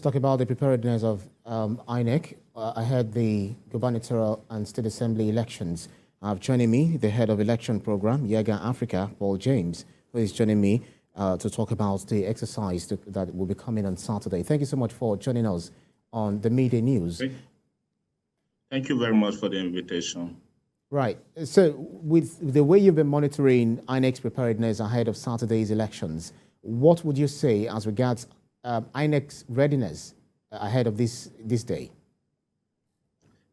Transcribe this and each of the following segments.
Talk about the preparedness of INEC ahead the gubernatorial and state assembly elections. Joining me, the head of election program, YIAGA Africa, Paul James, who is joining me to talk about the exercise that will be coming on Saturday. Thank you so much for joining us on the Midday News. Thank you very much for the invitation. Right. So with the way you've been monitoring INEC's preparedness ahead of Saturday's elections, what would you say as regards INEC's readiness ahead of this day?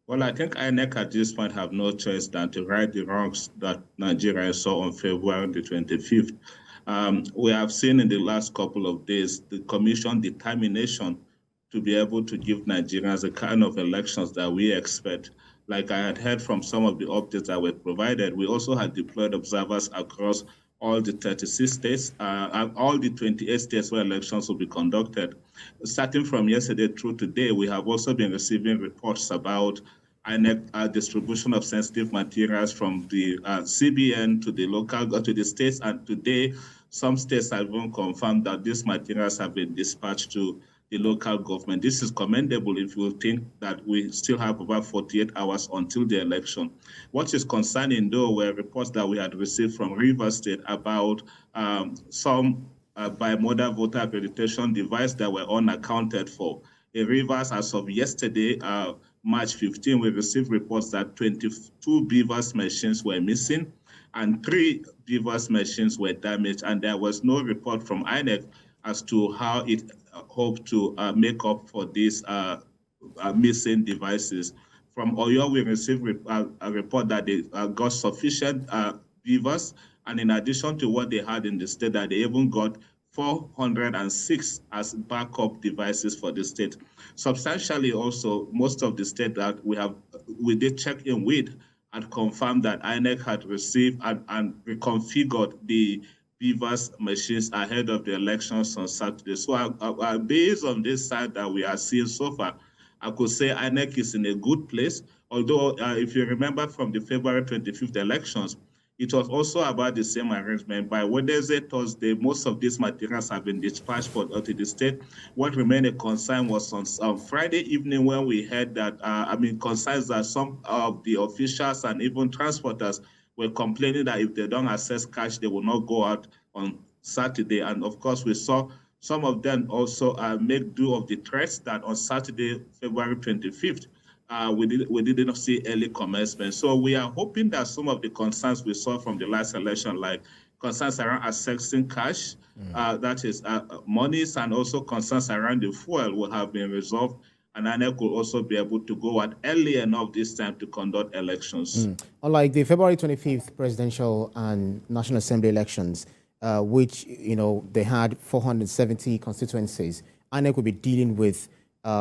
Well, I think INEC at this point have no choice than to right the wrongs that Nigeria saw on February the 25th. We have seen in the last couple of days the Commission determination to be able to give Nigerians the kind of elections that we expect. Like I had heard from some of the updates that were provided, we also had deployed observers across all the 36 states, all the 28 states where elections will be conducted. Starting from yesterday through today, we have also been receiving reports about INEC distribution of sensitive materials from the CBN to the local, to the states, and today some states have even confirmed that these materials have been dispatched to the local government. This is commendable if you think that we still have about 48 hours until the election. What is concerning, though, were reports that we had received from Rivers State about some bimodal voter accreditation device that were unaccounted for. In Rivers, as of yesterday, March 15, we received reports that 22 Beavers machines were missing and 3 Beavers machines were damaged, and there was no report from INEC as to how it hoped to make up for these missing devices. From Oyo, we received a report that they got sufficient beavers, and in addition to what they had in the state, that they even got 406 as backup devices for the state. Substantially also, most of the state that we did check in with had confirmed that INEC had received and reconfigured the Beavers machines ahead of the elections on Saturday. So based on this side that we are seeing so far, I could say INEC is in a good place. Although if you remember from the February 25th elections, it was also about the same arrangement. By Wednesday, Thursday, most of these materials have been dispatched to the state. What remained a concern was on Friday evening when we heard that, concerns that some of the officials and even transporters were complaining that if they don't access cash, they will not go out on Saturday. And of course, we saw some of them also make do of the threats that on Saturday, February 25th, we didn't see early commencement. So we are hoping that some of the concerns we saw from the last election, like concerns around accessing cash, that is monies, and also concerns around the fuel will have been resolved. And INEC will also be able to go out early enough this time to conduct elections. Unlike the February 25th presidential and National Assembly elections, which, they had 470 constituencies, INEC will be dealing with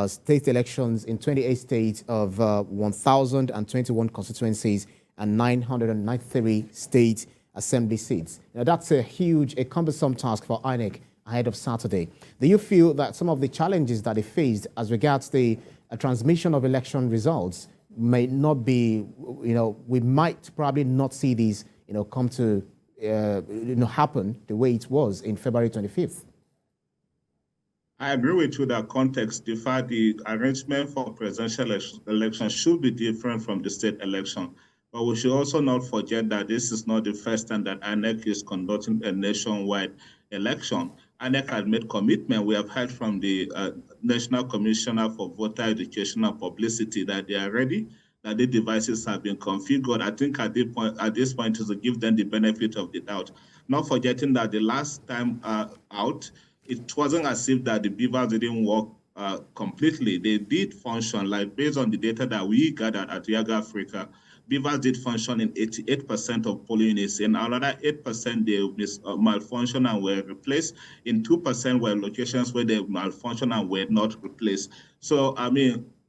state elections in 28 states of 1,021 constituencies and 993 state assembly seats. Now, that's a cumbersome task for INEC ahead of Saturday. Do you feel that some of the challenges that they faced as regards the transmission of election results may not be, we might probably not see these, come to, happen the way it was in February 25th? I agree with you that context differ. The arrangement for presidential elections should be different from the state election. But we should also not forget that this is not the first time that INEC is conducting a nationwide election. INEC had made commitment. We have heard from the National Commissioner for Voter Education and Publicity that they are ready, that the devices have been configured. I think at this point is to give them the benefit of the doubt. Not forgetting that the last time out, it wasn't as if that the beavers didn't work completely. They did function, like based on the data that we gathered at YIAGA Africa, beavers did function in 88% of polling units. In another 8%, they malfunctioned and were replaced. In 2% were locations where they malfunctioned and were not replaced. So,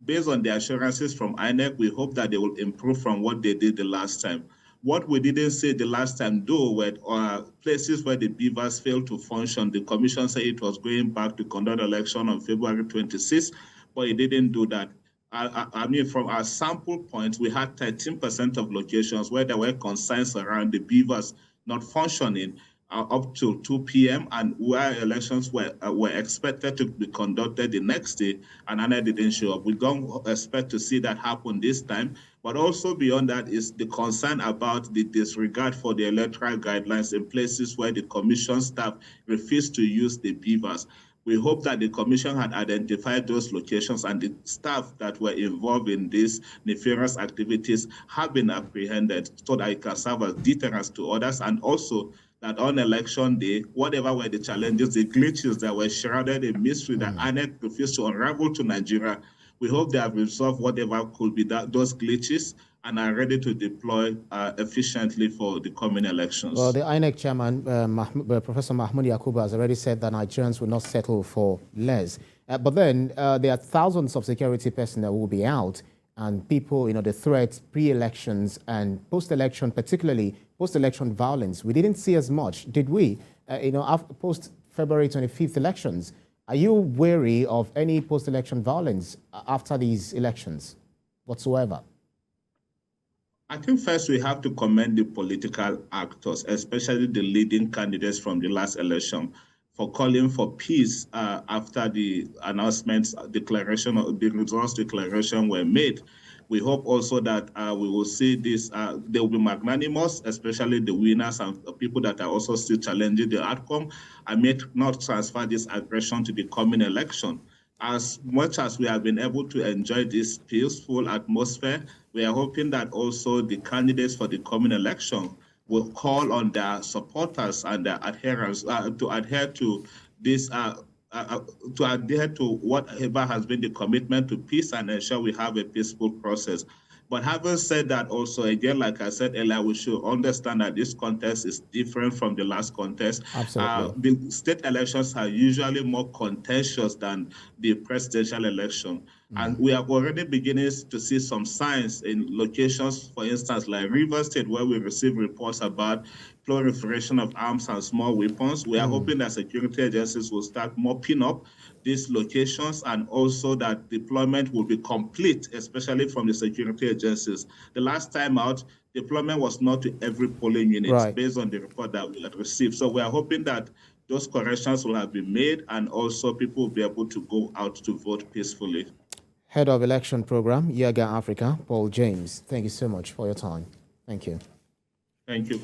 based on the assurances from INEC, we hope that they will improve from what they did the last time. What we didn't say the last time, though, were places where the beavers failed to function. The commission said it was going back to conduct election on February 26th, but it didn't do that. From our sample point, we had 13% of locations where there were concerns around the beavers not functioning. up to 2 p.m. and where elections were expected to be conducted the next day, and INEC didn't show up. We don't expect to see that happen this time. But also beyond that is the concern about the disregard for the electoral guidelines in places where the commission staff refused to use the beavers. We hope that the commission had identified those locations and the staff that were involved in these nefarious activities have been apprehended so that it can serve as deterrence to others, and also that on election day, whatever were the challenges, the glitches that were shrouded in mystery that INEC refused to unravel to Nigeria, we hope they have resolved whatever could be those glitches and are ready to deploy efficiently for the coming elections. Well, the INEC chairman, Professor Mahmoud Yakubu, has already said that Nigerians will not settle for less. But then there are thousands of security personnel who will be out, and people, the threats pre-elections and post-election, particularly post-election violence. We didn't see as much, did we? After post-February 25th elections. Are you wary of any post-election violence after these elections whatsoever? I think first we have to commend the political actors, especially the leading candidates from the last election, for calling for peace after the announcements, declaration, of the results declaration were made. We hope also that we will see this, they will be magnanimous, especially the winners and the people that are also still challenging the outcome, and may not transfer this aggression to the coming election. As much as we have been able to enjoy this peaceful atmosphere, we are hoping that also the candidates for the coming election will call on their supporters and their adherents to adhere to this, to adhere to whatever has been the commitment to peace and ensure we have a peaceful process. But having said that, also, again, like I said earlier, we should understand that this contest is different from the last contest. Absolutely. The state elections are usually more contentious than the presidential election. And we are already beginning to see some signs in locations, for instance, like Rivers State, where we receive reports about proliferation of arms and small weapons. We are hoping that security agencies will start mopping up these locations, and also that deployment will be complete, especially from the security agencies. The last time out, deployment was not to every polling unit, based on the report that we had received. So we are hoping that those corrections will have been made, and also people will be able to go out to vote peacefully. Head of Election Program, YIAGA Africa, Paul James, thank you so much for your time. Thank you. Thank you.